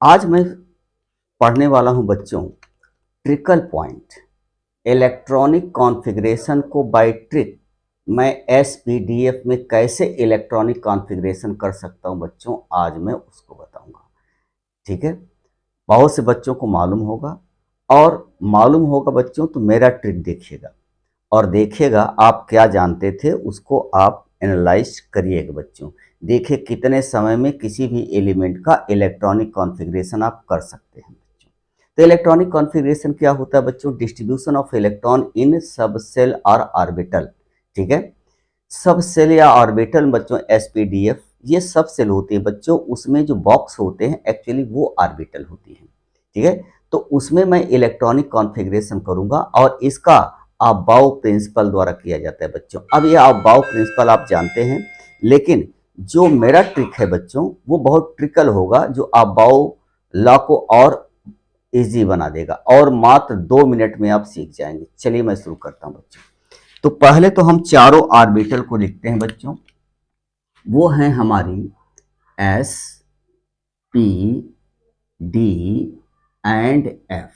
आज मैं पढ़ने वाला हूं बच्चों ट्रिकल पॉइंट इलेक्ट्रॉनिक कॉन्फ़िगरेशन को बाय ट्रिक मैं एसपीडीएफ में कैसे इलेक्ट्रॉनिक कॉन्फ़िगरेशन कर सकता हूं बच्चों, आज मैं उसको बताऊंगा। ठीक है, बहुत से बच्चों को मालूम होगा और मालूम होगा बच्चों तो मेरा ट्रिक देखिएगा और देखिएगा आप क्या जानते थे उसको आप एनालाइज करिएगा बच्चों। देखिए कितने समय में किसी भी एलिमेंट का इलेक्ट्रॉनिक कॉन्फ़िगरेशन आप कर सकते हैं बच्चों। तो इलेक्ट्रॉनिक कॉन्फ़िगरेशन क्या होता है बच्चों? डिस्ट्रीब्यूशन ऑफ इलेक्ट्रॉन इन सब सेल और ऑर्बिटल। ठीक है, सब सेल या ऑर्बिटल बच्चों एसपीडीएफ ये सब सेल होते हैं बच्चों, उसमें जो बॉक्स होते हैं एक्चुअली वो ऑर्बिटल होती हैं। ठीक है, तो उसमें मैं इलेक्ट्रॉनिक कॉन्फ़िगरेशन करूंगा और इसका अबाउ प्रिंसिपल द्वारा किया जाता है बच्चों। अब ये अबाउ प्रिंसिपल आप जानते हैं, लेकिन जो मेरा ट्रिक है बच्चों वो बहुत ट्रिकल होगा, जो अबाउ लॉ को और इजी बना देगा और मात्र 2 मिनट में आप सीख जाएंगे। चलिए मैं शुरू करता हूं बच्चों। तो पहले तो हम चारों ऑर्बिटल को लिखते हैं बच्चों, वो हैं हमारी S P D and F.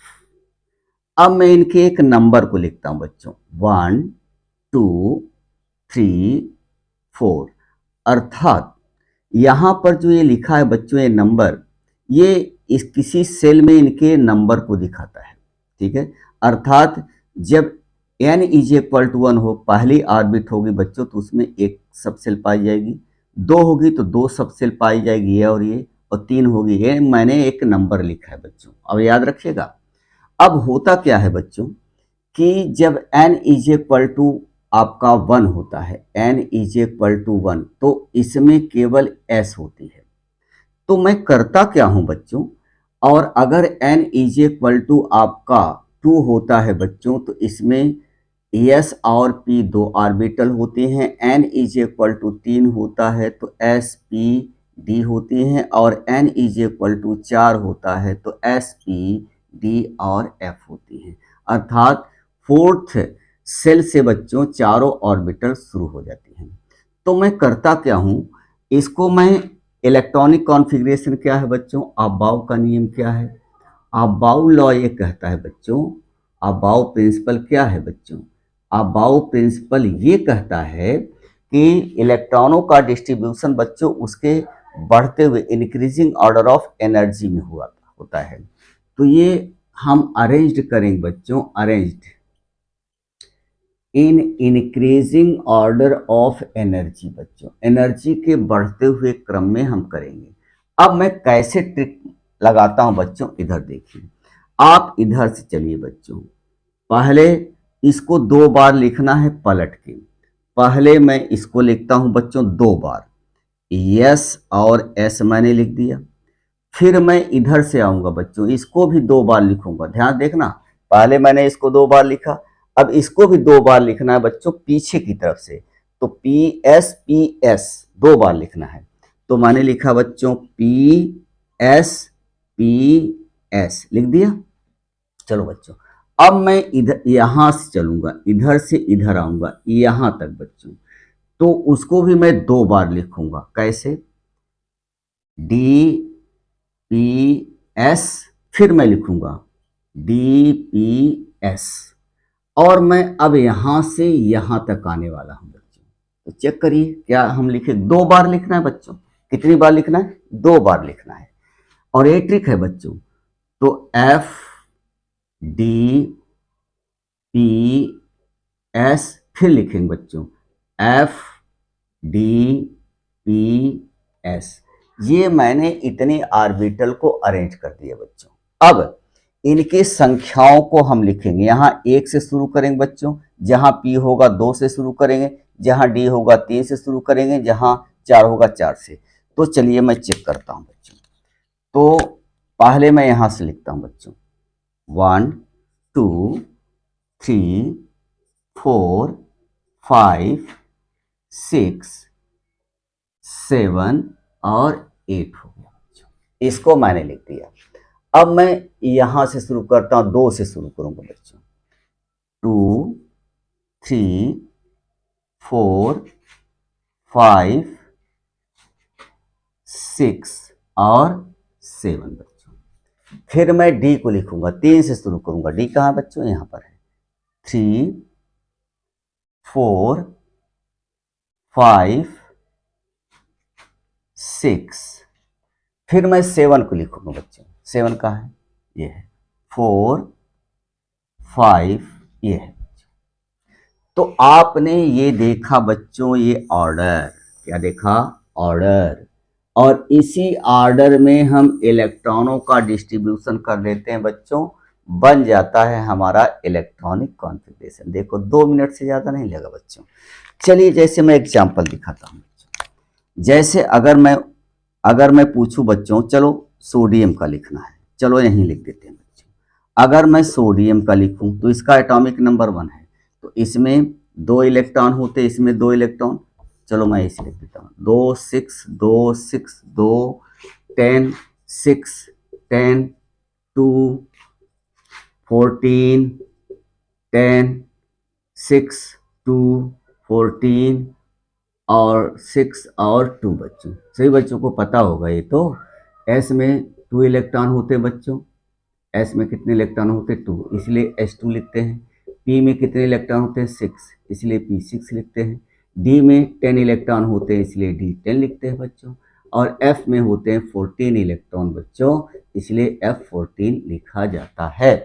अब मैं इनके एक नंबर को लिखता हूं बच्चों, 1 2 3 4। अर्थात यहां पर जो ये लिखा है बच्चों ये नंबर, ये इस किसी सेल में इनके नंबर को दिखाता है। ठीक है, अर्थात जब n इज इक्वल टू 1 हो, पहली ऑर्बिट होगी बच्चों तो उसमें एक सब सेल पाई जाएगी, 2 होगी तो 2 सब सेल पाई जाएगी ये, और 3 होगी ये। मैंने एक नंबर लिखा है बच्चों, अब याद रखिएगा। अब होता क्या है बच्चों कि जब n इज इक्वल टू आपका 1 होता है, n इज इक्वल टू 1, तो इसमें केवल s होती है। तो मैं करता क्या हूं बच्चों, और अगर n इज इक्वल टू आपका 2 होता है बच्चों तो इसमें s और p दो ऑर्बिटल होते हैं, n इज इक्वल टू 3 होता है तो s p d होती हैं, और n इज इक्वल टू 4 होता है तो s p d और f होती हैं। अर्थात फोर्थ सेल से बच्चों चारों ऑर्बिटल शुरू हो जाती हैं। तो मैं करता क्या हूं, इसको मैं इलेक्ट्रॉनिक कॉन्फ़िगरेशन क्या है बच्चों, अबाउ का नियम क्या है, अबाउ लॉ ये कहता है बच्चों, अबाउ प्रिंसिपल क्या है बच्चों, अबाउ प्रिंसिपल ये कहता है कि इलेक्ट्रॉनों का डिस्ट्रीब्यूशन बच्चों उसके बढ़ते हुए इंक्रीजिंग ऑर्डर ऑफ एनर्जी में हुआ होता है। तो ये हम अरेंज्ड करेंगे बच्चों, arranged in increasing order of energy बच्चों, एनर्जी के बढ़ते हुए क्रम में हम करेंगे। अब मैं कैसे ट्रिक लगाता हूं बच्चों, इधर देखिए, आप इधर से चलिए बच्चों। पहले इसको 2 बार लिखना है पलट के। पहले मैं इसको लिखता हूं बच्चों 2 बार, यस और एस मैंने लिख दिया। फिर मैं इधर से आऊंगा बच्चों, इसको भी 2 बार लिखूंगा, ध्यान देखना। पहले मैंने इसको 2 बार लिखा, अब इसको भी 2 बार लिखना है बच्चों पीछे की तरफ से, तो पी एस 2 बार लिखना है। तो मैंने लिखा बच्चों एस पी एस लिख दिया। चलो बच्चों, अब मैं इधर यहां से चलूंगा, इधर से इधर आऊंगा यहां तक बच्चों, तो उसको भी मैं 2 बार लिखूंगा। कैसे, डी पी एस, फिर मैं लिखूंगा डी पी एस, और मैं अब यहां से यहां तक आने वाला हूं बच्चों। तो चेक करिए क्या हम लिखे, 2 बार लिखना है बच्चों। कितनी बार लिखना है, 2 बार लिखना है। और ये ट्रिक है बच्चों, तो एफ डी पी एस, फिर लिखेंगे बच्चों एफ डी पी एस। ये मैंने इतने ऑर्बिटल को अरेंज कर दिया बच्चों। अब इनकी संख्याओं को हम लिखेंगे, यहां 1 से शुरू करेंगे बच्चों, जहां पी होगा 2 से शुरू करेंगे, जहां डी होगा 3 से शुरू करेंगे, जहां 4 होगा 4 से। तो चलिए मैं चेक करता हूं बच्चों। तो पहले मैं यहां से लिखता हूं बच्चों 1 2 3 4 5 6 7 और 8 हो गया बच्चों। इसको मैंने लिख दिया। अब मैं यहां से शुरू करता हूं, 2 से शुरू करूंगा बच्चों, 2 3 4 5 6 और 7 बच्चों। फिर मैं डी को लिखूंगा, 3 से शुरू करूंगा। डी कहाँ है बच्चों, यहाँ पर है। 3 4 5 6। फिर मैं 7 को लिखूंगा बच्चों। 7 कहाँ है, ये है। 4 5 ये है। तो आपने ये देखा बच्चों, ये ऑर्डर, क्या देखा, ऑर्डर। और इसी ऑर्डर में हम इलेक्ट्रॉनों का डिस्ट्रीब्यूशन कर देते हैं बच्चों, बन जाता है हमारा इलेक्ट्रॉनिक कॉन्फ़िगरेशन। देखो 2 मिनट से ज़्यादा नहीं लगा बच्चों। चलिए जैसे मैं एग्जांपल दिखाता हूँ। जैसे अगर मैं पूछूं बच्चों, चलो सोडियम का लिखना है, चलो यहीं लिख देते हैं बच्चों। अगर मैं सोडियम का लिखूं तो इसका एटॉमिक नंबर 1 है, तो इसमें 2 इलेक्ट्रॉन होते, इसमें 2 इलेक्ट्रॉन। चलो मैं इसे लिख देता हूँ, 2 6 2 6 2 10 6 10 2 14 10 6 2 14 और 6 और 2 बच्चों। सही बच्चों को पता होगा ये तो। एस में 2 इलेक्ट्रॉन होते हैं बच्चों, एस में कितने इलेक्ट्रॉन होते हैं, 2, इसलिए S2 लिखते हैं। पी में कितने इलेक्ट्रॉन होते हैं, 6, इसलिए P6 लिखते हैं। डी में 10 इलेक्ट्रॉन होते हैं, इसलिए D10 लिखते हैं बच्चों। और एफ में होते हैं 14 इलेक्ट्रॉन बच्चों, इसलिए F14 लिखा जाता है।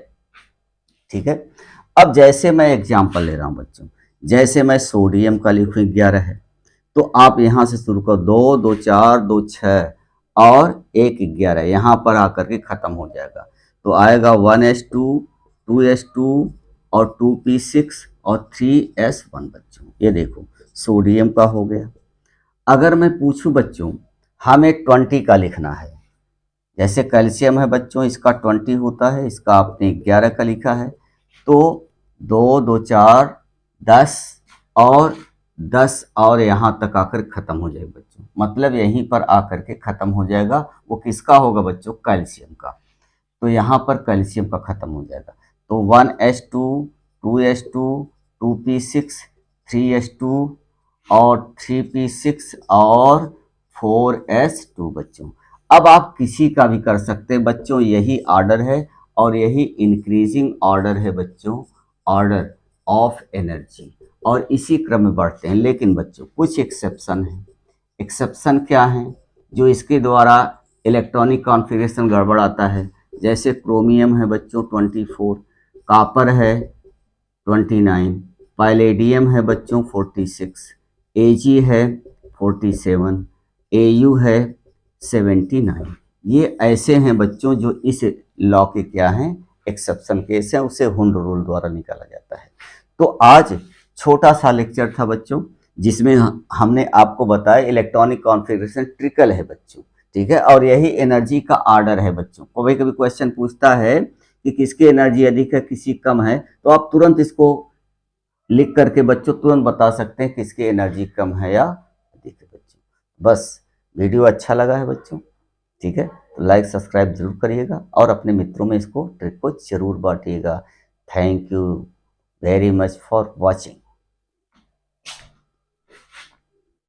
ठीक है। अब जैसे मैं एग्जाम्पल ले रहा हूँ बच्चों, जैसे मैं सोडियम का लिखूँ 11 है, तो आप यहाँ से शुरू करो, 2 2 4 2 6 और 1 11, यहाँ पर आकर के ख़त्म हो जाएगा। तो आएगा 1s2 2s2 और 2p6 और 3s1 बच्चों। ये देखो सोडियम का हो गया। अगर मैं पूछूं बच्चों, हमें 20 का लिखना है, जैसे कैल्शियम है बच्चों, इसका 20 होता है, इसका आपने 11 का लिखा है, तो 2 2 4 10 और 10 और यहाँ तक आकर ख़त्म हो जाएगा बच्चों। मतलब यहीं पर आकर के ख़त्म हो जाएगा। वो किसका होगा बच्चों, कैल्शियम का। तो यहाँ पर कैल्शियम का ख़त्म हो जाएगा। तो 1s2 2s2 2p6 3s2 और 3p6 और 4s2 बच्चों। अब आप किसी का भी कर सकते हैं बच्चों, यही ऑर्डर है और यही इंक्रीजिंग ऑर्डर है बच्चों, ऑर्डर ऑफ एनर्जी, और इसी क्रम में बढ़ते हैं। लेकिन बच्चों कुछ एक्सेप्शन है। एक्सेप्शन क्या है, जो इसके द्वारा इलेक्ट्रॉनिक कॉन्फ़िगरेशन गड़बड़ आता है। जैसे क्रोमियम है बच्चों 24, कापर है 29, पैलेडियम है बच्चों 46, एजी है 47, एयू है 79। ये ऐसे हैं बच्चों जो इस लॉ के क्या हैं, एक्सेप्शन केस है, उसे हुंड रूल द्वारा निकाला जाता है। तो आज छोटा सा लेक्चर था बच्चों, जिसमें हमने आपको बताया इलेक्ट्रॉनिक कॉन्फ़िगरेशन ट्रिकल है बच्चों। ठीक है, और यही एनर्जी का ऑर्डर है बच्चों। कभी कभी क्वेश्चन पूछता है कि किसकी एनर्जी अधिक है, किसी कम है, तो आप तुरंत इसको लिख करके बच्चों तुरंत बता सकते हैं किसकी एनर्जी कम है या अधिक है बच्चों। बस वीडियो अच्छा लगा है बच्चों, ठीक है, तो लाइक सब्सक्राइब जरूर करिएगा और अपने मित्रों में इसको ट्रिक को जरूर बांटिएगा। Thank you very much for watching.